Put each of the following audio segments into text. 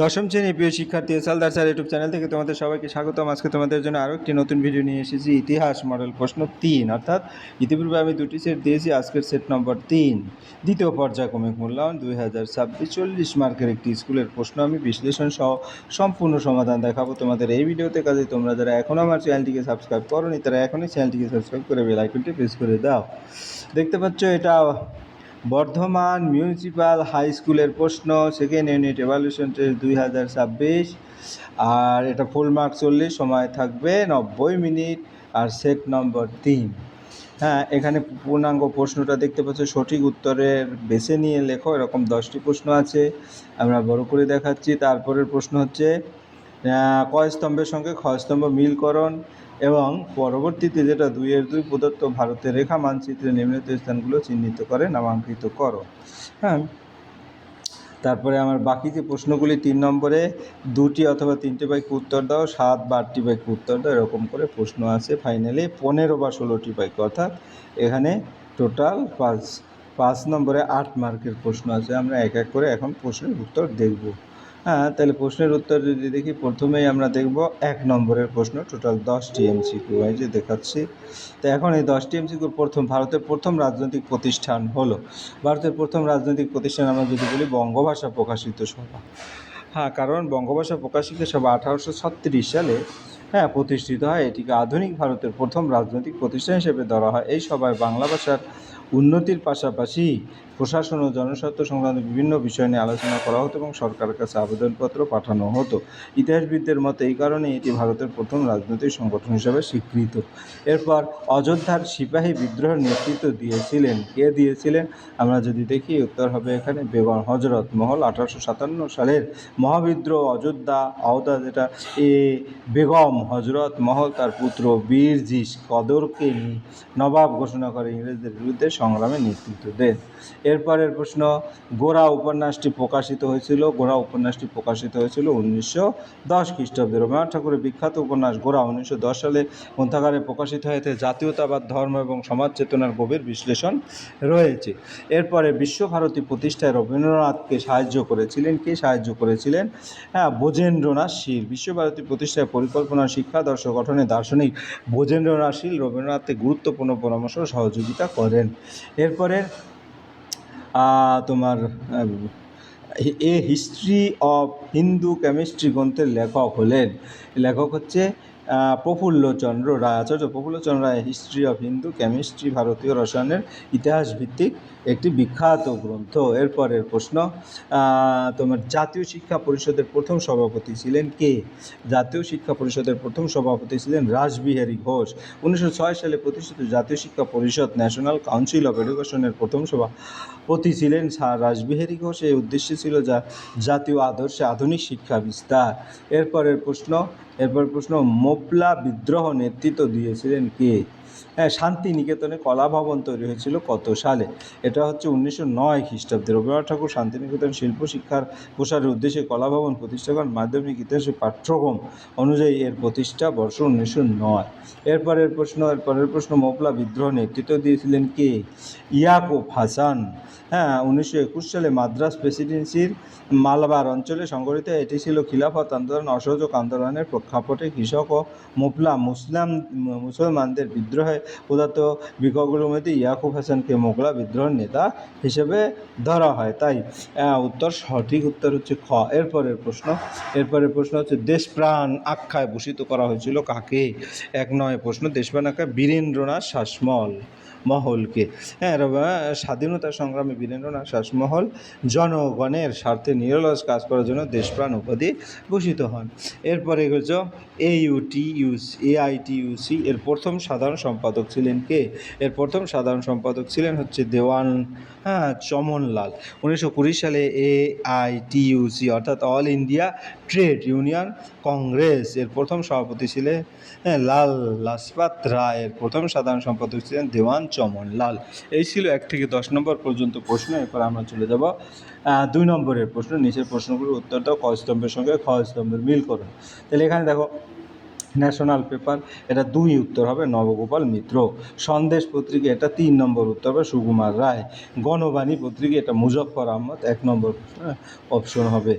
দশম শ্রেণীর প্রিয় শিক্ষার্থী এসএলদার স্যার ইউটিউব চ্যানেল থেকে তোমাদের সবাইকে স্বাগতম। আজকে তোমাদের জন্য আরও একটি নতুন ভিডিও নিয়ে এসেছি, ইতিহাস মডেল প্রশ্ন 3। অর্থাৎ ইতিপূর্বে আমি দুটি সেট দিয়েছি, আজকের সেট নম্বর 3, দ্বিতীয় পর্যায়ক্রমিক মূল্যায়ন 2026 40 মার্কের একটি স্কুলের প্রশ্ন। আমি বিশ্লেষণ সহ সম্পূর্ণ সমাধান দেখাবো তোমাদের এই ভিডিওতে। কাজে তোমরা যারা এখনও আমার চ্যানেলটিকে সাবস্ক্রাইব করোনি তারা এখনই চ্যানেলটিকে সাবস্ক্রাইব করে বেল আইকনটি প্রেস করে দাও। দেখতে পাচ্ছ, এটা বর্ধমান মিউনিসিপ্যাল হাই স্কুলের প্রশ্ন, সেকেন্ড ইউনিট এভালুয়েশন টেস্ট 2026। আর এটা ফুল মার্ক 40, সময় থাকবে 90 মিনিট, আর সেট নম্বর 3। হ্যাঁ, এখানে পূর্ণাঙ্গ প্রশ্নটা দেখতে পাচ্ছ, সঠিক উত্তরের বেছে নিয়ে লেখো, এরকম 10টি প্রশ্ন আছে, আমরা বড় করে দেখাচ্ছি। তারপরের প্রশ্ন হচ্ছে ক স্তম্ভের সঙ্গে খ স্তম্ভ মিলকরণ, এবং পরবর্তীতে যেটা 2-2 প্রদত্ত ভারতের রেখা মানচিত্রে নিম্নলিখিত স্থানগুলো চিহ্নিত করে নামাঙ্কিত করো। হ্যাঁ, তারপরে আমার বাকি যে প্রশ্নগুলি 3 নম্বরে 2টি অথবা 3টে বাক্য উত্তর দাও, 7 বা 8টি বাক্য উত্তর দাও, এরকম করে প্রশ্ন আছে। ফাইনালি 15 বা 16টি বাক্য, অর্থাৎ এখানে টোটাল 5 নম্বরে 8 মার্কের প্রশ্ন আছে। আমরা এক এক করে এখন প্রশ্নের উত্তর দেখব। হ্যাঁ, তাহলে প্রশ্নের উত্তর যদি দেখি, প্রথমেই আমরা দেখব 1 নম্বরের প্রশ্ন, টোটাল 10টি এমসিকিউ যে দেখাচ্ছি। তো এখন এই 10টি এমসিকিউ, ভারতের প্রথম রাজনৈতিক প্রতিষ্ঠান হলো, ভারতের প্রথম রাজনৈতিক প্রতিষ্ঠান আমরা যদি বলি বঙ্গভাষা প্রকাশিত সভা। হ্যাঁ, কারণ বঙ্গভাষা প্রকাশিত সভা 1836 সালে প্রতিষ্ঠিত হয়। এটিকে আধুনিক ভারতের প্রথম রাজনৈতিক প্রতিষ্ঠান হিসেবে ধরা হয়। এই সভায় বাংলা ভাষার উন্নতির পাশাপাশি প্রশাসন ও জনস্বার্থ সংক্রান্ত বিভিন্ন বিষয় নিয়ে আলোচনা করা হতো এবং সরকারের কাছে আবেদনপত্র পাঠানো হতো। ইতিহাসবিদদের মতে এই কারণে এটি ভারতের প্রথম রাজনৈতিক সংগঠন হিসেবে স্বীকৃত। এরপর অযোধ্যার সিপাহী বিদ্রোহের নেতৃত্ব দিয়েছিলেন, কে দিয়েছিলেন? আমরা যদি দেখি, উত্তর হবে এখানে বেগম হজরত মহল। 1857 সালের মহাবিদ্রোহ অযোধ্যা যেটা বেগম হজরত মহল তার পুত্র বীরজিশ কদরকে নবাব ঘোষণা করে ইংরেজদের বিরুদ্ধে সংগ্রামে নেতৃত্ব দেন। এরপরের প্রশ্ন, গোরা উপন্যাসটি প্রকাশিত হয়েছিল 1910 খ্রিস্টাব্দে। রবীন্দ্রনাথ ঠাকুরের বিখ্যাত উপন্যাস গোরা 1910 সালে গ্রন্থাগারে প্রকাশিত হয়েছে। জাতীয়তাবাদ, ধর্ম এবং সমাজ চেতনার গভীর বিশ্লেষণ রয়েছে। এরপরে বিশ্বভারতী প্রতিষ্ঠায় রবীন্দ্রনাথকে সাহায্য করেছিলেন, কে সাহায্য করেছিলেন? ব্রজেন্দ্রনাথ শীল। বিশ্বভারতী প্রতিষ্ঠায় পরিকল্পনা, শিক্ষাদর্শ গঠনে দার্শনিক ব্রজেন্দ্রনাথ শীল রবীন্দ্রনাথকে গুরুত্বপূর্ণ পরামর্শ সহযোগিতা করেন। এরপরে তোমার হিস্ট্রি অফ হিন্দু কেমিস্ট্রি গ্রন্থের লেখক হচ্ছে প্রফুল্লচন্দ্র রায়, আচার্য প্রফুল্লচন্দ্র রায়। হিস্ট্রি অফ হিন্দু কেমিস্ট্রি ভারতীয় রসায়নের ইতিহাস ভিত্তিক একটি বিখ্যাত গ্রন্থ। এরপরের প্রশ্ন, তোমার জাতীয় শিক্ষা পরিষদের প্রথম সভাপতি ছিলেন কে? জাতীয় শিক্ষা পরিষদের প্রথম সভাপতি ছিলেন রাসবিহারী ঘোষ। 1906 সালে প্রতিষ্ঠিত জাতীয় শিক্ষা পরিষদ, ন্যাশনাল কাউন্সিল অফ এডুকেশনের প্রথম সভাপতি ছিলেন স্যার রাসবিহারী ঘোষ। এই উদ্দেশ্য ছিল জাতীয় আদর্শে আধুনিক শিক্ষা বিস্তার। এরপরের প্রশ্ন, মোপলা বিদ্রোহ নেতৃত্ব দিয়েছিলেন কে? শান্তিনিকেতনে কলাভবন তৈরি হয়েছিল কত সালে? এটা হচ্ছে 1909 খ্রিস্টাব্দে। রবীন্দ্রনাথ ঠাকুর শান্তিনিকেতন শিল্প শিক্ষার প্রসারের উদ্দেশ্যে কলাভবন প্রতিষ্ঠা করেন। মাধ্যমিক ইতিহাসের পাঠ্যক্রম অনুযায়ী এর প্রতিষ্ঠা বর্ষ 1909। এরপরের প্রশ্ন, মোপলা বিদ্রোহ নেতৃত্ব দিয়েছিলেন কে? ইয়াকুব হাসান। 1921 সালে মাদ্রাস প্রেসিডেন্সির মালাবার অঞ্চলে সংগঠিত এটি ছিল খিলাফত আন্দোলন, অসহযোগ আন্দোলনের প্রেক্ষাপটে কৃষক ও মোপলা মুসলমানদের বিদ্রোহে প্রদত্ত বিক্ষোভগুলোর মধ্যে ইয়াকুব হাসানকে মোগলা বিদ্রোহের নেতা হিসেবে ধরা হয়। তাই সঠিক উত্তর হচ্ছে খ। এরপরের প্রশ্ন হচ্ছে দেশপ্রাণ আখ্যায় ভূষিত করা হয়েছিল কাকে? 1 নয় প্রশ্ন, দেশপ্রাণ আখ্যায় বীরেন্দ্রনাথ শাসমলকে। স্বাধীনতা সংগ্রামে বীরেন্দ্রনাথ শাসমল জনগণের স্বার্থে নিরলস কাজ করার জন্য দেশপ্রাণ উপাধি ভূষিত হন। এরপরে হচ্ছে AITUC এর প্রথম সাধারণ সম্পাদক ছিলেন কে? এর প্রথম সাধারণ সম্পাদক ছিলেন হচ্ছে দেওয়ান চমনলাল। 1920 সালে AITUC অর্থাৎ all India trade union Congress এর প্রথম সভাপতি ছিলেন লাল লাজপত রায়। এর প্রথম সাধারণ সম্পাদক ছিলেন দেওয়ান চমনলাল। এই ছিল 1 থেকে 10 নম্বর পর্যন্ত প্রশ্ন। এরপর আমরা চলে যাব 2 নম্বরের প্রশ্ন। নিচের প্রশ্নগুলোর উত্তর দাও, ক স্তম্ভের সঙ্গে খ স্তম্ভের মিল করো। তাহলে এখানে দেখো, ন্যাশনাল পেপার, এটা 2 উত্তর হবে নবগোপাল মিত্র। সন্দেশ পত্রিকা, এটা 3 নম্বর উত্তর হবে সুকুমার রায়। গণবাণী পত্রিকা, এটা মুজফ্ফর আহমদ, 1 নম্বর অপশন হবে।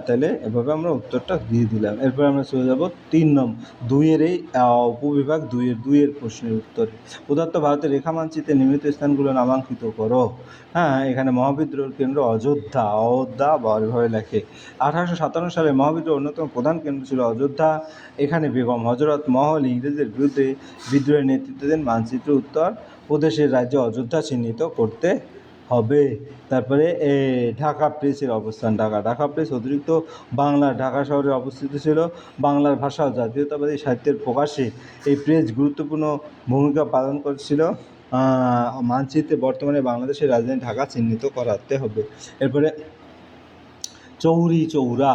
তাহলে এভাবে আমরা উত্তরটা দিয়ে দিলাম। এরপর আমরা চলে যাব 2-এর এই উপবিভাগ 2-এর প্রশ্নের উত্তরে। উদাত্ত ভারতের রেখা মানচিত্রে নির্মিত স্থানগুলো নামাঙ্কিত করো। এখানে মহাবিদ্রোহের কেন্দ্র অযোধ্যা, বা এভাবে লেখে। 1857 সালে মহাবিদ্রোহের অন্যতম প্রধান কেন্দ্র ছিল অযোধ্যা। এখানে বেগম হজরত মহল ইংরেজদের বিরুদ্ধে বিদ্রোহের নেতৃত্ব দেন। মানচিত্র উত্তর প্রদেশের রাজ্যে অযোধ্যা চিহ্নিত করতে হবে। তারপরে ঢাকা প্রেসের অবস্থান। ঢাকা প্রেস অতিরিক্ত বাংলার ঢাকা শহরে অবস্থিত ছিল। বাংলার ভাষা ও জাতীয়তাবাদী সাহিত্যের প্রকাশে এই প্রেস গুরুত্বপূর্ণ ভূমিকা পালন করেছিল। মানচিত্রে বর্তমানে বাংলাদেশের রাজধানী ঢাকা চিহ্নিত করাতে হবে। এরপরে চৌরি চৌরা।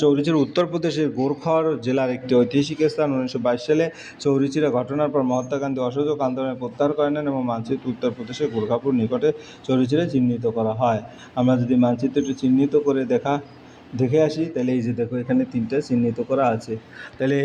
চৌরি চৌরা উত্তরপ্রদেশের গোরখর জেলার একটি ঐতিহাসিক স্থান। 1922 সালে চৌরি চৌরা ঘটনার পর মহাত্মা গান্ধী অসহযোগ আন্দোলনে প্রত্যাহার করে নেন এবং মানচিত্র উত্তরপ্রদেশের গোরখাপুর নিকটে চৌরি চৌরা চিহ্নিত করা হয়। আমরা যদি মানচিত্রটি চিহ্নিত করে দেখে আসি, তাহলে এই যে দেখো এখানে 3টা চিহ্নিত করা আছে। তাহলে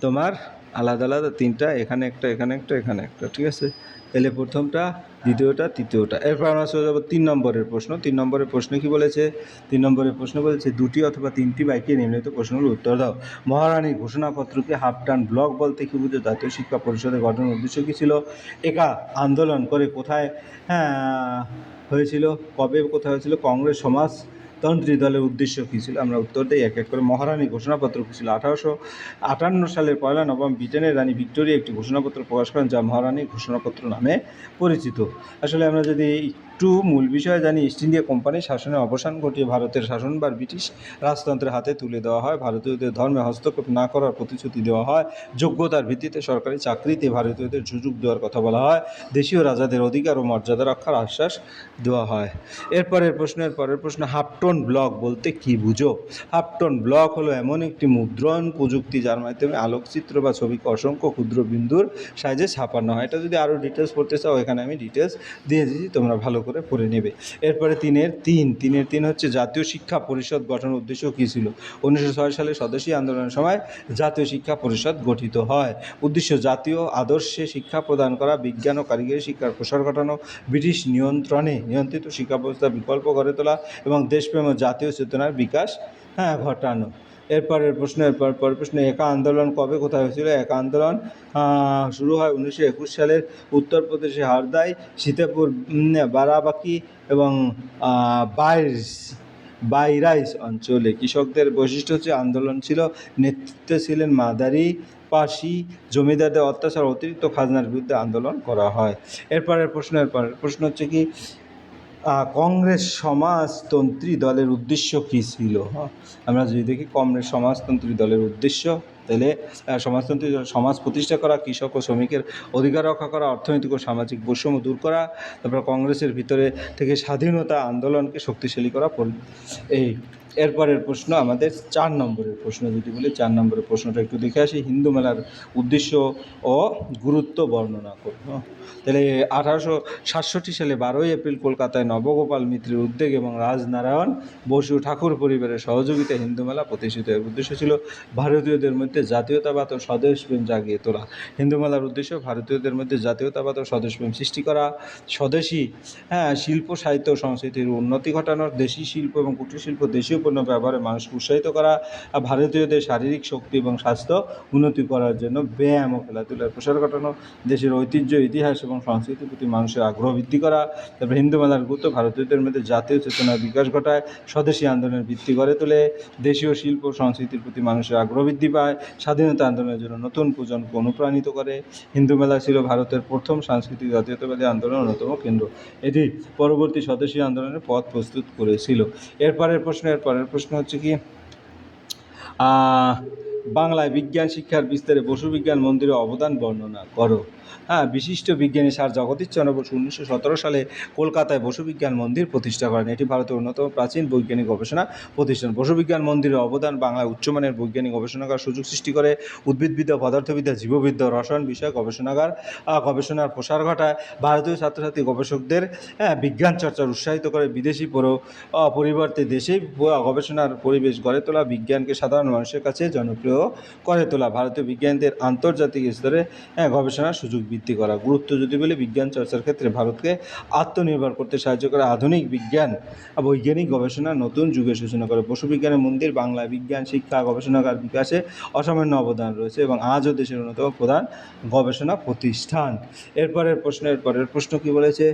তোমার আলাদা আলাদা 3টা, এখানে একটা, এখানে একটা, এখানে একটা, ঠিক আছে। তাহলে প্রথমটা, দ্বিতীয়টা, তৃতীয়টা। এরপর আমরা চলে যাবো 3 নম্বরের প্রশ্ন। 3 নম্বরের প্রশ্ন কি বলেছে? 3 নম্বরের প্রশ্ন বলেছে 2টি অথবা 3টি বাক্যে নিম্নলিখিত প্রশ্নগুলোর উত্তর দাও। মহারানীর ঘোষণাপত্রকে হাফ টার্ন ব্লক বলতে কি বুঝো? জাতীয় শিক্ষা পরিষদের গঠনের উদ্দেশ্য কী ছিল? একা আন্দোলন করে কোথায় হয়েছিল? কবে কোথায় হয়েছিল? কংগ্রেস সমাজতন্ত্রী দলের উদ্দেশ্য কী ছিল? আমরা উত্তর দিই এক এক করে। মহারানীর ঘোষণাপত্র কী ছিল? 1858 সালের 1 নভেম্বর ব্রিটেনের রানী ভিক্টোরিয়া একটি ঘোষণাপত্র প্রকাশ করেন, যা মহারানীর ঘোষণাপত্র নামে পরিচিত। আসলে আমরা যদি একটু মূল বিষয় জানি, ইস্ট ইন্ডিয়া কোম্পানির শাসনের অবসান ঘটিয়ে ভারতের শাসনভার ব্রিটিশ রাজতন্ত্রের হাতে তুলে দেওয়া হয়। ভারতীয়দের ধর্মে হস্তক্ষেপ না করার প্রতিশ্রুতি দেওয়া হয়। যোগ্যতার ভিত্তিতে সরকারি চাকরিতে ভারতীয়দের সুযোগ দেওয়ার কথা বলা হয়। দেশীয় রাজাদের অধিকার ও মর্যাদা রক্ষার আশ্বাস দেওয়া হয়। পরের প্রশ্ন, হাফটোন ব্লক বলতে কি বুঝো? হাফটোন ব্লক হলো এমন একটি মুদ্রণ প্রযুক্তি যার মাধ্যমে আলোকচিত্র বা ছবিকে অসংখ্য ক্ষুদ্র বিন্দুর সাহায্যে ছাপানো হয়। এটা যদি আরও ডিটেলস পড়তে চাও, এখানে আমি ডিটেলস দিয়ে দিয়েছি, তোমরা ভালো করে পড়ে নেবে। এরপরে 3 হচ্ছে জাতীয় শিক্ষা পরিষদ গঠনের উদ্দেশ্য কী ছিল? 1906 সালে স্বদেশী আন্দোলনের সময় জাতীয় শিক্ষা পরিষদ গঠিত হয়। উদ্দেশ্য জাতীয় আদর্শে শিক্ষা প্রদান করা, বিজ্ঞান ও কারিগরি শিক্ষার প্রসার ঘটানো, ব্রিটিশ নিয়ন্ত্রিত শিক্ষা ব্যবস্থার বিকল্প গড়ে তোলা এবং দেশপ্রেম ও জাতীয় চেতনার বিকাশ ঘটানো। পরের প্রশ্ন, একা আন্দোলন কবে কোথায় হয়েছিল? একা আন্দোলন শুরু হয় 1921 সালের উত্তরপ্রদেশে হারদাই, সীতাপুর, বারাবাঁকি এবং বাইরাইস অঞ্চলে। কৃষকদের বৈশিষ্ট্য হচ্ছে আন্দোলন ছিল, নেতৃত্বে ছিলেন মাদারি পাশি, জমিদারদের অত্যাচার, অতিরিক্ত খাজনার বিরুদ্ধে আন্দোলন করা হয়। এরপরের প্রশ্ন হচ্ছে কি, কংগ্রেস সমাজতন্ত্রী দলের উদ্দেশ্য কী ছিল? আমরা যদি দেখি কংগ্রেস সমাজতন্ত্রী দলের উদ্দেশ্য, তাহলে সমাজতন্ত্রী সমাজ প্রতিষ্ঠা করা, কৃষক ও শ্রমিকের অধিকার রক্ষা করা, অর্থনৈতিক ও সামাজিক বৈষম্য দূর করা, তারপর কংগ্রেসের ভিতরে থেকে স্বাধীনতা আন্দোলনকে শক্তিশালী করা। এরপরের প্রশ্ন আমাদের 4 নম্বরের প্রশ্ন। যদি বলি 4 নম্বরের প্রশ্নটা একটু দেখে আসি। হিন্দু মেলার উদ্দেশ্য ও গুরুত্ব বর্ণনা করব। তাহলে 1867 সালে 12 এপ্রিল কলকাতায় নবগোপাল মিত্রের উদ্যোগ এবং রাজনারায়ণ বসু ঠাকুর পরিবারের সহযোগিতায় হিন্দু মেলা প্রতিষ্ঠিত। এর উদ্দেশ্য ছিল ভারতীয়দের মধ্যে জাতীয়তাবাদ ও স্বদেশপ্রেম জাগিয়ে তোলা। হিন্দু মেলার উদ্দেশ্য ভারতীয়দের মধ্যে জাতীয়তাবাদ ও স্বদেশপ্রেম সৃষ্টি করা, স্বদেশী শিল্প সাহিত্য ও সংস্কৃতির উন্নতি ঘটানো, দেশি শিল্প এবং কুটির শিল্প দেশীয় পণ্য ব্যবহারে মানুষকে উৎসাহিত করা, ভারতীয়দের শারীরিক শক্তি এবং স্বাস্থ্য উন্নতি করার জন্য ব্যায়াম ও খেলাধুলার প্রসার ঘটানো, দেশের ঐতিহ্য, ইতিহাস এবং সংস্কৃতির প্রতি মানুষের আগ্রহ বৃদ্ধি করা। তারপরে হিন্দু মেলার গুরুত্ব ভারতীয়দের মধ্যে জাতীয় চেতনার বিকাশ ঘটায়, স্বদেশী আন্দোলনের ভিত্তি গড়ে তোলে, দেশীয় শিল্প ও সংস্কৃতির প্রতি মানুষের আগ্রহ বৃদ্ধি পায়, স্বাধীনতা আন্দোলনের জন্য নতুন প্রজন্মকে অনুপ্রাণিত করে। হিন্দু মেলা ছিল ভারতের প্রথম সাংস্কৃতিক জাতীয়তাবাদী আন্দোলনের অন্যতম কেন্দ্র। এটি পরবর্তী স্বদেশী আন্দোলনের পথ প্রস্তুত করেছিল। এরপরের প্রশ্ন হচ্ছে কি, বাংলায় বিজ্ঞান শিক্ষার বিস্তারে বসু বিজ্ঞান মন্দিরের অবদান বর্ণনা করো। বিশিষ্ট বিজ্ঞানী স্যার জগদীশচন্দ্র বসু 1917 সালে কলকাতায় বসু বিজ্ঞান মন্দির প্রতিষ্ঠা করেন। এটি ভারতের অন্যতম প্রাচীন বৈজ্ঞানিক গবেষণা প্রতিষ্ঠান। বসু বিজ্ঞান মন্দিরের অবদান বাংলায় উচ্চমানের বৈজ্ঞানিক গবেষণাগার সুযোগ সৃষ্টি করে, উদ্ভিদবিদ্যা, পদার্থবিদ্যা, জীববিদ্যা, রসায়ন বিষয়ক গবেষণার প্রসার ঘটায়, ভারতীয় ছাত্রছাত্রী গবেষকদের বিজ্ঞান চর্চার উৎসাহিত করে, বিদেশি পরিবর্তে দেশেই গবেষণার পরিবেশ গড়ে তোলা, বিজ্ঞানকে সাধারণ মানুষের কাছে জনপ্রিয় করে তোলা, ভারতীয় বিজ্ঞানীদের আন্তর্জাতিক স্তরে গবেষণার সুযোগ বৃদ্ধি করা। গুরুত্ব যদি বলে, বিজ্ঞান চর্চার ক্ষেত্রে ভারতকে আত্মনির্ভর করতে সাহায্য করে, আধুনিক বৈজ্ঞানিক গবেষণার নতুন যুগের সূচনা করে। বসু বিজ্ঞানের মন্দির বাংলায় বিজ্ঞান শিক্ষা গবেষণাগার বিকাশে অসামান্য অবদান রয়েছে এবং আজও দেশের অন্যতম প্রধান গবেষণা প্রতিষ্ঠান। এরপরের প্রশ্ন কি বলেছে,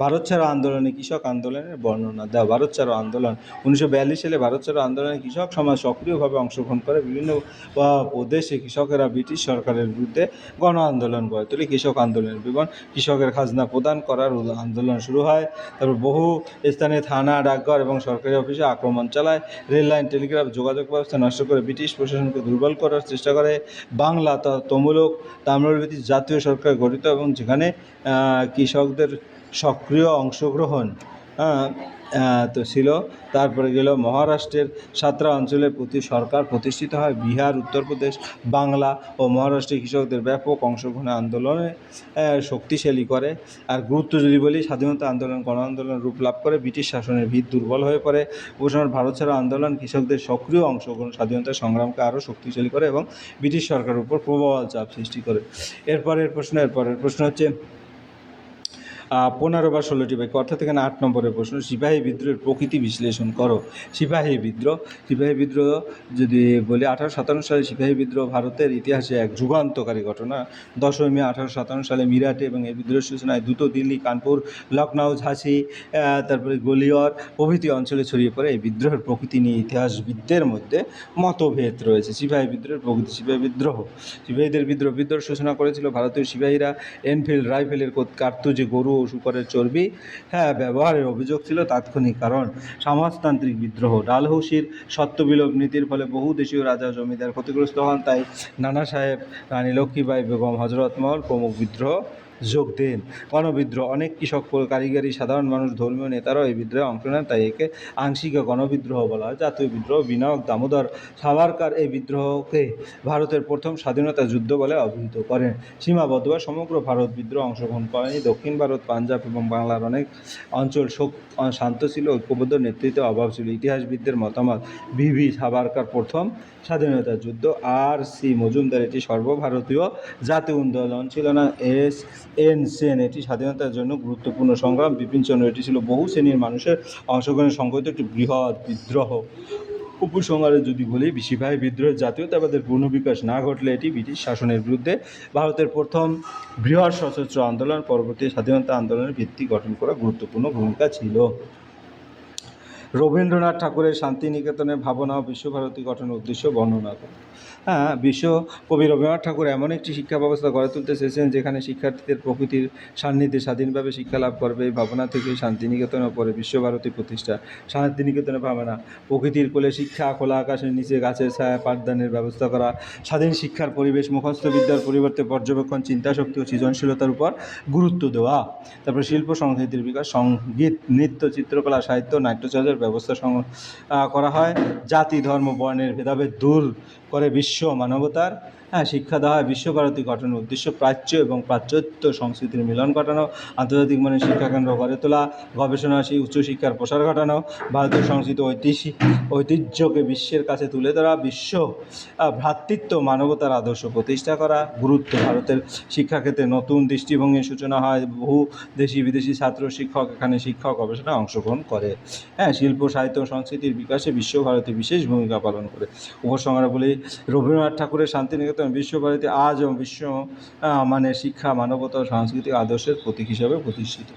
ভারত ছাড়ো আন্দোলনে কৃষক আন্দোলনের বর্ণনা দাও। ভারত ছাড়ো আন্দোলন 1942 সালে ভারত ছাড়ো আন্দোলনে কৃষক সমাজ সক্রিয়ভাবে অংশগ্রহণ করে। বিভিন্ন প্রদেশে কৃষকেরা ব্রিটিশ সরকারের বিরুদ্ধে গণ আন্দোলন গড়ে তোলে। কৃষক আন্দোলনের বিবরণ: কৃষকের খাজনা প্রদান করার আন্দোলন শুরু হয়। তারপর বহু স্থানে থানা, ডাকঘর এবং সরকারি অফিসে আক্রমণ চালায়। রেল লাইন, টেলিগ্রাফ, যোগাযোগ ব্যবস্থা নষ্ট করে ব্রিটিশ প্রশাসনকে দুর্বল করার চেষ্টা করে। বাংলা তমলুক তাম্রলিপ্তি জাতীয় সরকার গঠিত এবং যেখানে কৃষকদের সক্রিয় অংশগ্রহণ তো ছিল। তারপরে গেল মহারাষ্ট্রের সাতরা অঞ্চলের প্রতি সরকার প্রতিষ্ঠিত হয়। বিহার, উত্তরপ্রদেশ, বাংলা ও মহারাষ্ট্রের কৃষকদের ব্যাপক অংশগ্রহণে আন্দোলনে শক্তিশালী করে। আর গুরুত্ব যদি বলি, স্বাধীনতা আন্দোলন গণ আন্দোলন রূপ লাভ করে, ব্রিটিশ শাসনের ভিত দুর্বল হয়ে পড়ে। উপসময়: ভারত ছাড়ো আন্দোলন কৃষকদের সক্রিয় অংশগ্রহণ স্বাধীনতা সংগ্রামকে আরও শক্তিশালী করে এবং ব্রিটিশ সরকারের উপর প্রবল চাপ সৃষ্টি করে। এরপরের প্রশ্ন হচ্ছে 15 বা 16টি বাক্য, অর্থাৎ এখানে 8 নম্বরের প্রশ্ন। সিপাহী বিদ্রোহের প্রকৃতি বিশ্লেষণ করো। সিপাহী বিদ্রোহ যদি বলি, 1857 সালে সিপাহী বিদ্রোহ ভারতের ইতিহাসে এক যুগান্তকারী ঘটনা। 10ই মে 1857 সালে মিরাটে এবং এই বিদ্রোহের সূচনায় দ্রুত দিল্লি, কানপুর, লখনউ, ঝাঁসি, তারপরে গোলিয়র প্রভৃতি অঞ্চলে ছড়িয়ে পড়ে। এই বিদ্রোহের প্রকৃতি নিয়ে ইতিহাসবিদদের মধ্যে মতভেদ রয়েছে। সিপাহী বিদ্রোহের প্রকৃতি: সিপাহীদের বিদ্রোহ সূচনা করেছিল ভারতীয় সিপাহীরা। এনফিল্ড রাইফেলের কার্তুজে গরু ও শূকরের চর্বি ব্যবহারের অভিযোগ ছিল তাৎক্ষণিক কারণ। সমাজতান্ত্রিক বিদ্রোহ: ডালহৌসির সত্যবিলোপ নীতির ফলে বহু দেশীয় রাজা জমিদার ক্ষতিগ্রস্ত হন, তাই নানা সাহেব, রানী লক্ষ্মীবাঈ বেগম, হজরত মহল প্রমুখ বিদ্রোহ যোগ দেন। গণবিদ্রোহ: অনেক কৃষক, কারিগরি, সাধারণ মানুষ, ধর্মীয় নেতারাও এই বিদ্রোহে অংশ নেন, তাই একে আংশিক গণবিদ্রোহ বলা হয়। জাতীয় বিদ্রোহ: বিনায়ক দামোদর সাভারকার এই বিদ্রোহকে ভারতের প্রথম স্বাধীনতা যুদ্ধ বলে অভিহিত করেন। সীমাবদ্ধ বা সমগ্র ভারত বিদ্রোহে অংশগ্রহণ করেনি। দক্ষিণ ভারত, পাঞ্জাব এবং বাংলার অনেক অঞ্চল শান্ত ছিল, ঐক্যবদ্ধ নেতৃত্বের অভাব ছিল। ইতিহাসবিদদের মতামত: ভিভি সাভারকার প্রথম স্বাধীনতা যুদ্ধ। আর.সি. মজুমদার: এটি সর্বভারতীয় জাতীয় আন্দোলন ছিল না। এস.এন. সেন: এটি স্বাধীনতার জন্য গুরুত্বপূর্ণ সংগ্রাম। বিপিনচন্দ্র: এটি ছিল বহু শ্রেণীর মানুষের অংশগ্রহণে সংগঠিত একটি বৃহৎ বিদ্রোহ। উপসংহারে যদি বলি, সিপাহী বিদ্রোহের জাতীয়তাবাদের পূর্ণ বিকাশ না ঘটলে এটি ব্রিটিশ শাসনের বিরুদ্ধে ভারতের প্রথম বৃহৎ সশস্ত্র আন্দোলন, পরবর্তী স্বাধীনতা আন্দোলনের ভিত্তি গঠন করা গুরুত্বপূর্ণ ভূমিকা ছিল। রবীন্দ্রনাথ ঠাকুরের শান্তিনিকেতনের ভাবনা ও বিশ্বভারতী গঠনের উদ্দেশ্য বর্ণনা করো। কবি রবীন্দ্রনাথ ঠাকুর এমন একটি শিক্ষা ব্যবস্থা গড়ে তুলতে চেয়েছেন যেখানে শিক্ষার্থীদের প্রকৃতির সান্নিধ্যে স্বাধীনভাবে শিক্ষা লাভ করবে। এই ভাবনা থেকে শান্তিনিকেতনের পরে বিশ্বভারতী প্রতিষ্ঠা। শান্তিনিকেতনের ভাবনা: প্রকৃতির কোলে শিক্ষা, খোলা আকাশের নিচে গাছের ছায়া, পাঠদানের ব্যবস্থা করা, স্বাধীন শিক্ষার পরিবেশ, মুখস্থ বিদ্যার পরিবর্তে পর্যবেক্ষণ, চিন্তাশক্তি ও সৃজনশীলতার উপর গুরুত্ব দেওয়া। তারপর শিল্প সংস্কৃতির বিকাশ: সঙ্গীত, নৃত্য, চিত্রকলা, সাহিত্য, নাট্যচর্চার ব্যবস্থা করা হয়। জাতি, ধর্ম, বর্ণের ভেদাভেদ দূর করে বিশ্ব মানবতার শিক্ষা দেওয়া হয়। বিশ্বভারতী গঠনের উদ্দেশ্য: প্রাচ্য এবং পাশ্চাত্য সংস্কৃতির মিলন ঘটানো, আন্তর্জাতিক মানের শিক্ষাকেন্দ্র গড়ে তোলা, গবেষণা উচ্চশিক্ষার প্রসার ঘটানো, ভারতীয় সংস্কৃতি ঐতিহ্যকে বিশ্বের কাছে তুলে ধরা, বিশ্ব ভ্রাতৃত্ব মানবতার আদর্শ প্রতিষ্ঠা করা। গুরুত্ব: ভারতের শিক্ষাক্ষেত্রে নতুন দৃষ্টিভঙ্গির সূচনা হয়। বহু দেশি বিদেশি ছাত্র শিক্ষক এখানে শিক্ষা গবেষণায় অংশগ্রহণ করে। শিল্প, সাহিত্য ও সংস্কৃতির বিকাশে বিশ্বভারতী বিশেষ ভূমিকা পালন করে। উপসংহারে বলি, রবীন্দ্রনাথ ঠাকুরের শান্তিনিকেতন বিশ্বভারতী আজও বিশ্ব মানের শিক্ষা, মানবতা ও সাংস্কৃতিক আদর্শের প্রতীক হিসাবে প্রতিষ্ঠিত।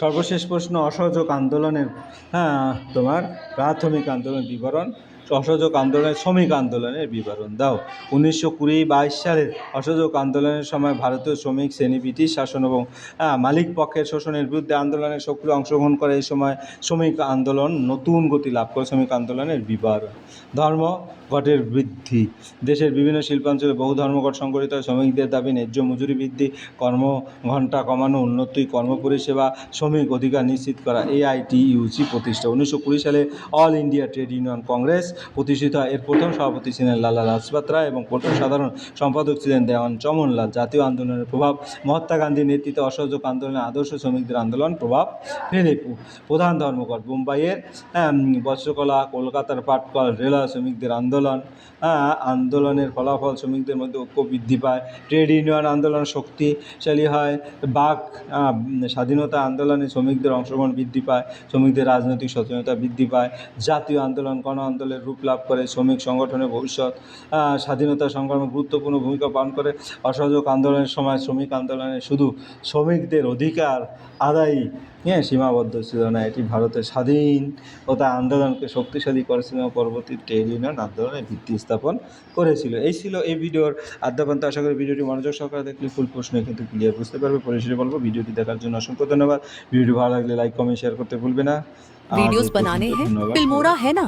সর্বশেষ প্রশ্ন, অসহযোগ আন্দোলনের প্রাথমিক আন্দোলন বিবরণ অসহযোগ আন্দোলনের শ্রমিক আন্দোলনের বিবরণ দাও। 1920-22 সালের অসহযোগ আন্দোলনের সময় ভারতীয় শ্রমিক শ্রেণী ব্রিটিশ শাসন এবং মালিক পক্ষের শোষণের বিরুদ্ধে আন্দোলনে সক্রিয় অংশগ্রহণ করে। এই সময় শ্রমিক আন্দোলন নতুন গতি লাভ করে। শ্রমিক আন্দোলনের বিবরণ। ধর্মঘটের বৃদ্ধি। দেশের বিভিন্ন শিল্পাঞ্চলে বহু ধর্মঘট সংগঠিত হয়। শ্রমিকদের দাবি ন্যায্য মজুরি বৃদ্ধি, কর্মঘণ্টা কমানো, উন্নতি কর্মপরিষেবা, শ্রমিক অধিকার নিশ্চিত করা। AITUC প্রতিষ্ঠা। 1920 সালে all India trade union Congress প্রতিষ্ঠিত হয়। এর প্রথম সভাপতি ছিলেন লালা লাজপত রায় এবং প্রথম সাধারণ সম্পাদক ছিলেন দেওয়ান চমনলাল। জাতীয় আন্দোলনের প্রভাব। মহাত্মা গান্ধীর নেতৃত্বে অসহযোগ আন্দোলনের আদর্শ শ্রমিকদের আন্দোলন প্রভাব ফেলে। প্রধান ধর্মঘট। বোম্বাইয়ের বস্ত্রকলা, কলকাতার পাটকল, রেলওয়ে শ্রমিকদের আন্দোলনের ফলাফল শ্রমিকদের মধ্যে ঐক্য বৃদ্ধি পায়। ট্রেড ইউনিয়ন আন্দোলন শক্তিশালী হয়। বাক স্বাধীনতা আন্দোলনে শ্রমিকদের অংশগ্রহণ বৃদ্ধি পায়। শ্রমিকদের রাজনৈতিক সচেতনতা বৃদ্ধি পায়। জাতীয় আন্দোলন গণ আন্দোলনের রূপ লাভ করে। শ্রমিক সংগঠনের ভবিষ্যৎ স্বাধীনতা সংগ্রামে গুরুত্বপূর্ণ ভূমিকা পালন করে। অসহযোগ আন্দোলনের সময় শ্রমিক আন্দোলনে শুধু শ্রমিকদের অধিকার আদায়ই সীমাবদ্ধ ছিল না, এটি ভারতের স্বাধীনতা আন্দোলনকে শক্তিশালী করেছিল এবং পরবর্তী ট্রেড ইউনিয়ন আন্দোলনের ভিত্তি স্থাপন করেছিল। এই ছিল এই ভিডিওর আদ্যাপান্ত। আশা করি ভিডিওটি মনোযোগ সহকারে দেখলে ফুল প্রশ্ন কিন্তু ক্লিয়ার বুঝতে পারবে। পরিশেষে বলবো, ভিডিওটি দেখার জন্য অসংখ্য ধন্যবাদ। ভিডিওটি ভালো লাগলে লাইক, কমেন্ট, শেয়ার করতে ভুলবে না। वीडियोस बनाने हैं, फिल्मोरा है ना।